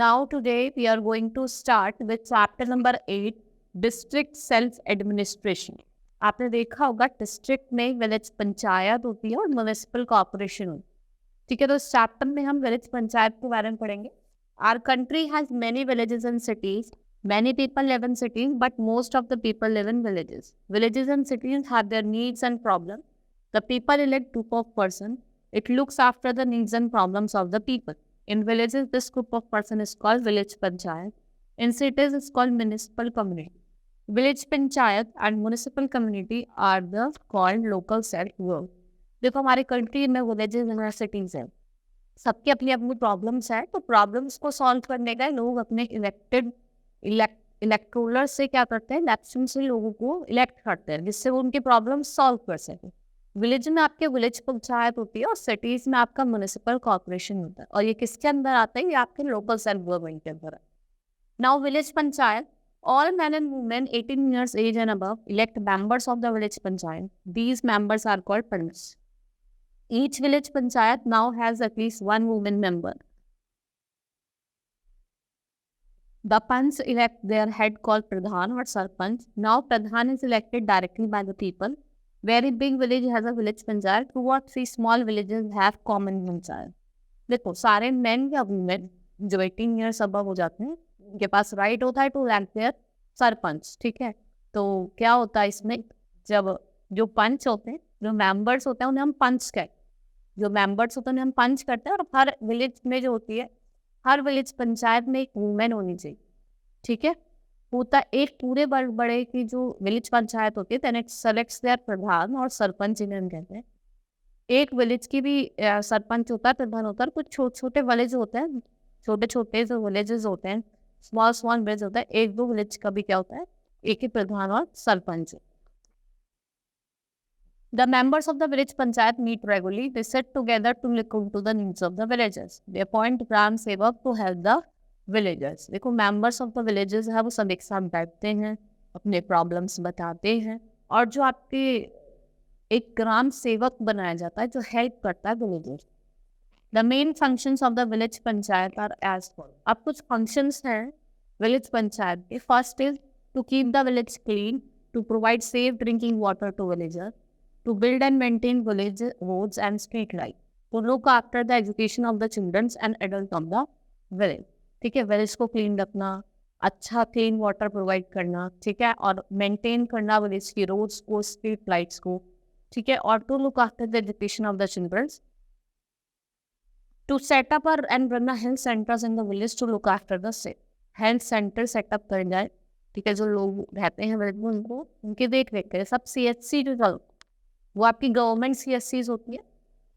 Now today we are going to start with chapter number 8, district self administration. आपने देखा होगा district में village panchayat होती है और म्युनिसिपल कॉर्पोरेशन होती है। ठीक है, तो इस चैप्टर में हम विलेज पंचायत के बारे में पढ़ेंगे। Our country has many villages and cities. Many people live in cities, but most of the people live in villages. Villages and cities have their needs and problems. The people elect group of person. It looks after the needs and problems of the people. In villages, this group of person is called village panchayat. In cities, it's called municipal community. Village panchayat and municipal community are the called local self-rule. देखो हमारे country में villages और cities हैं, सबकी अपनी अपनी problems है, तो प्रॉब्लम्स को सॉल्व करने का लोग अपने इलेक्टोरल से क्या करते हैं, इलेक्शन से लोगों को इलेक्ट करते हैं जिससे वो उनकी प्रॉब्लम सॉल्व कर सके। विलेज में आपके विलेज पंचायत होती है और सिटीज में आपका म्युनिसिपल कॉर्पोरेशन होता है, और ये किसके अंदर आता है, ये आपके लोकल सेल्फ गवर्नमेंट के अंदर है। Now village panchayat, all men and women 18 years age and above elect members of the village panchayat. These members are called panchs. Each village panchayat now has at least one woman member. The panchs elect their head called pradhan or sarpanch. Now pradhan is elected directly by the people. Very big village has a village panchayat. 2 or 3 small villages have common panchayat. देखो सारे men या women जो 18 years above हो जाते हैं, उनके पास right होता है टू elect their सरपंच। ठीक है, तो क्या होता है इसमें, जब जो पंच होते हैं, जो मेंबर्स होते हैं, उन्हें हम पंच कहते हैं। जो मेंबर्स होते हैं उन्हें हम पंच करते हैं। और हर विलेज में जो होती है, हर विलेज पंचायत में एक वुमेन होनी चाहिए। ठीक है, होता एक पूरे बड़े की जो विलेज पंचायत होती है, देन इट सेलेक्ट्स देयर प्रधान और सरपंच इन्हें हम कहते हैं। एक विलेज की भी सरपंच होता है, प्रधान होता है। कुछ छोटे छोटे विलेज होते हैं, छोटे छोटे जो विलेजेस होते हैं, स्मॉल विलेज होता है, 1-2 विलेज का भी क्या होता है, एक ही प्रधान और sarpanch. The members of the village panchayat meet regularly. They sit together to look into the needs of the villagers. They appoint gram sevak to help the villagers. देखो members of the villages है वो सब एक साथ बैठते हैं, अपने problems बताते हैं, और जो आपके एक ग्राम सेवक बनाया जाता है जो हेल्प करता है villagers. The main functions of the village panchayat are as follows. अब कुछ functions हैं village पंचायत के। First is to keep the village clean, to provide safe drinking water to villagers, to build and maintain village roads and street light, to look after the education of the children and adults of the village. ठीक है, village को clean रखना, अच्छा clean water provide करना, ठीक है, और maintain करना village की roads को, street lights को, ठीक है, और to look after the education of the children. To set up and run a health centers in the village to look after the sick. Health centre setup कर जाए, ठीक है, जो लोग रहते हैं विलेज में उनको उनकी देख रेख करें। सब CHC जो चल वो आपकी गवर्नमेंट CHCs होती है।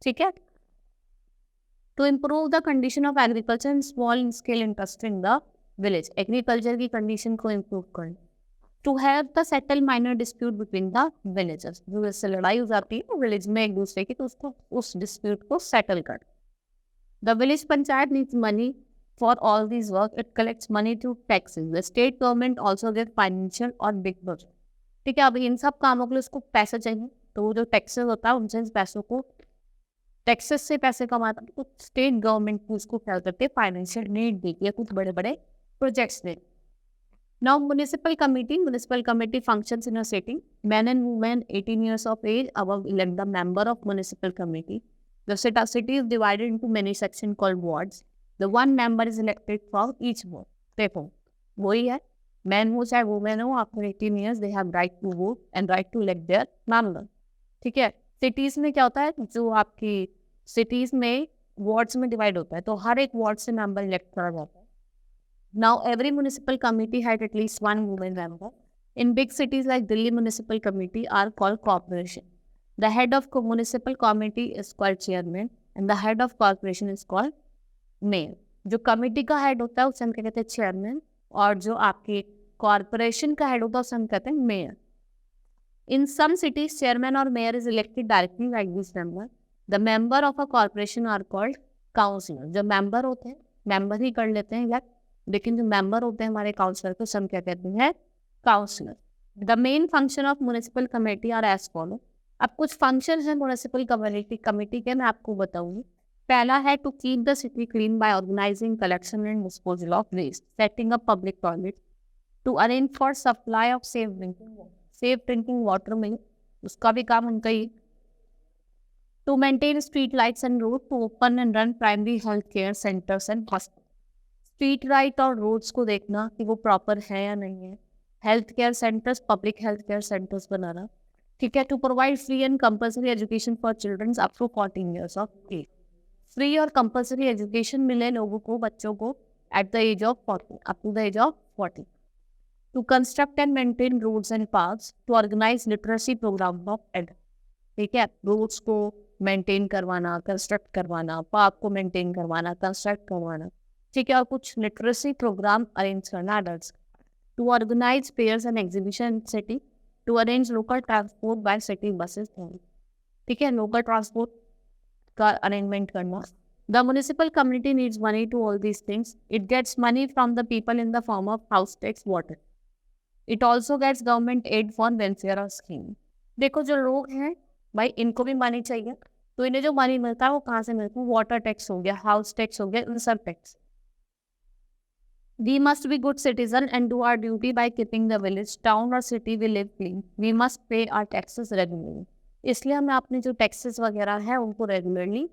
ठीक है, to improve the condition of agriculture and small scale industry in the village, agriculture की कंडीशन को इम्प्रूव करना। To help the settle minor dispute between the villagers, जो इससे लड़ाई हो जाती है विलेज में एक दूसरे की, तो उसको उस डिस्प्यूट को सेटल कर। The village panchayat needs money for all these work. It collects money through taxes. The state government also gives financial और big budget. ठीक है, अभी इन सब कामों के लिए उसको पैसा चाहिए, तो वो जो टैक्सेस होता है उनसे पैसों को, टैक्सेस से पैसे कमाता है, तो स्टेट गवर्नमेंट उसको क्या करते हैं, फाइनेंशियल नीड देती है कुछ बड़े बड़े प्रोजेक्ट्स में। Now municipal committee functions in a city. Men and women 18 years of age above elect the member of municipal committee. The city is divided into many sections called wards. The one member is elected from each ward. देखो वही है, men हो चाहे women हो, after 18 years they have right to vote and right to elect their member. ठीक है, cities में क्या होता है, जो आपकी cities में wards में divide होता है, तो हर एक ward से member elect करा जाता है। Now every municipal committee had at least one woman member. In big cities like Delhi, municipal committee are called corporation. The head of municipal committee is called chairman and the head of corporation is called mayor. जो committee का head होता है उसे हम कहते हैं chairman, और जो आपके कॉर्पोरेशन का हेड होता है उसे हम कहते हैं mayor. In some cities, chairman or mayor is elected directly like this member. The member of a corporation are called councillor. जो मेंबर होते हैं, मेंबर ही कर लेते हैं इलेक्ट, लेकिन जो मेंबर होते हैं हमारे काउंसिलर को हम क्या कहते हैं, councillor. The main function of municipal committee are as follow. अब कुछ फंक्शन है म्युनिसिपल कमेटी के, मैं आपको बताऊंगी। पहला है to keep the city clean by organising collection and disposal of waste, setting up public toilet, to arrange for supply of safe drinking water में उसका भी काम उनका ही। To maintain street lights and road, to open and run primary health care centres and hospital. Street light और roads को देखना कि वो प्रॉपर है या नहीं है। Health care centres, public health care centres बनाना, ठीक है। To provide free and compulsory education for children up to 14 years of age. Free और कंपल्सरी एजुकेशन मिले लोगों को, बच्चों को at the age of 40, up to the age of 40। To construct and maintain roads and parks, to organize literacy program of aid, ठीक है। Roads को maintain करवाना, कंस्ट्रक्ट करवाना, पार्क को मेंटेन करवाना, कंस्ट्रक्ट करवाना, ठीक है। और कुछ लिटरेसी प्रोग्राम अरेंज करना adults. To organize fairs and exhibition city, to arrange local transport by city buses, ठीक है। लोकल ट्रांसपोर्ट का अरेंजमेंट करना। The municipal community needs money to all these things, it gets money from the people in the form of house tax, water. It also gets government aid for welfare और scheme. देखो जो लोग हैं भाई, इनको भी money चाहिए, तो इन्हें जो मनी मिलता है वो कहाँ से मिलता है? वाटर टैक्स हो गया, हाउस टैक्स हो गया, इन सब tax. We must be good citizen and do our duty by keeping the village, town or city we live clean. We must pay our taxes regularly. इसलिए हमें अपने जो टैक्सेस वगैरह है उनको रेगुलरली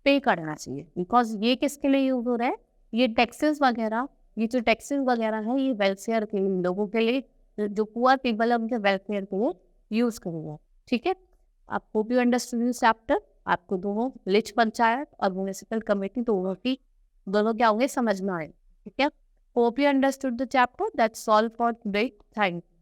पे करना चाहिए। बिकॉज ये किसके लिए यूज हो रहा है? ये टैक्सेस वगैरह, ये जो टैक्सेस वगैरह है ये वेलफेयर के लिए, लोगों के लिए, जो पुअर पीपल है उनके वेलफेयर के लिए यूज करेंगे, ठीक है। आप hope you understand this chapter. आपको दोनों विलेज पंचायत और म्युनिसिपल कमेटी दोनों क्या होंगे समझ में आए, ठीक है। Hope you understood the chapter. That's all for today. Thank you.